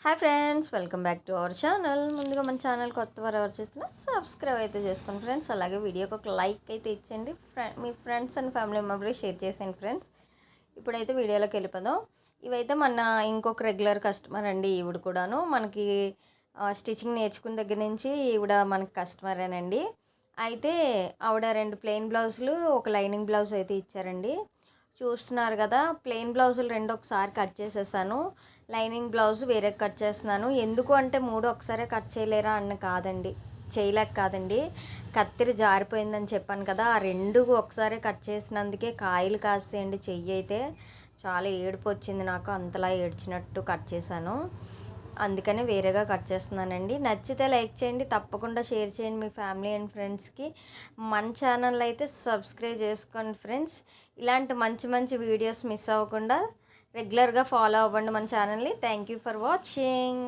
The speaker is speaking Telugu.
Hi friends, welcome back to our channel. ముందుగా మన ఛానల్ కొత్త వారు ఎవరు చేస్తున్నా సబ్స్క్రైబ్ అయితే చేసుకోండి ఫ్రెండ్స్. అలాగే వీడియోకి ఒక లైక్ అయితే ఇచ్చేయండి. మీ friends and family members share చేసేయండి ఫ్రెండ్స్. ఇప్పుడైతే వీడియోలోకి వెళ్ళిపోదాం. ఇవైతే మన ఇంకొక రెగ్యులర్ కస్టమర్ అండి. ఈవిడ కూడాను మనకి స్టిచ్చింగ్ నేర్చుకున్న దగ్గర నుంచి ఈవిడ మనకి కస్టమరేనండి. అయితే ఆవిడ 2 ప్లెయిన్ బ్లౌజులు, ఒక లైనింగ్ బ్లౌజ్ అయితే ఇచ్చారండి. చూస్తున్నారు కదా, ప్లెయిన్ బ్లౌజులు 2 ఒకసారి కట్ చేసేసాను. లైనింగ్ బ్లౌజ్ వేరే కట్ చేస్తున్నాను. ఎందుకు అంటే 3 ఒకసారి కట్ చేయలేరా అన్న కాదండి, చేయలేక కాదండి, కత్తిరి జారిపోయిందని చెప్పాను కదా. ఆ 2 ఒకసారి కట్ చేసినందుకే కాయలు కాసేయండి. చెయ్యి అయితే చాలా ఏడుపు వచ్చింది నాకు, అంతలా ఏడ్చినట్టు కట్ చేశాను. అందుకని వేరేగా కట్ చేస్తున్నానండి. నచ్చితే లైక్ చేయండి, తప్పకుండా షేర్ చేయండి మీ ఫ్యామిలీ అండ్ ఫ్రెండ్స్కి. మన ఛానల్ అయితే సబ్స్క్రైబ్ చేసుకోండి ఫ్రెండ్స్. ఇలాంటి మంచి మంచి వీడియోస్ మిస్ అవ్వకుండా రెగ్యులర్గా ఫాలో అవ్వండి మన ఛానల్ని. Thank you for watching.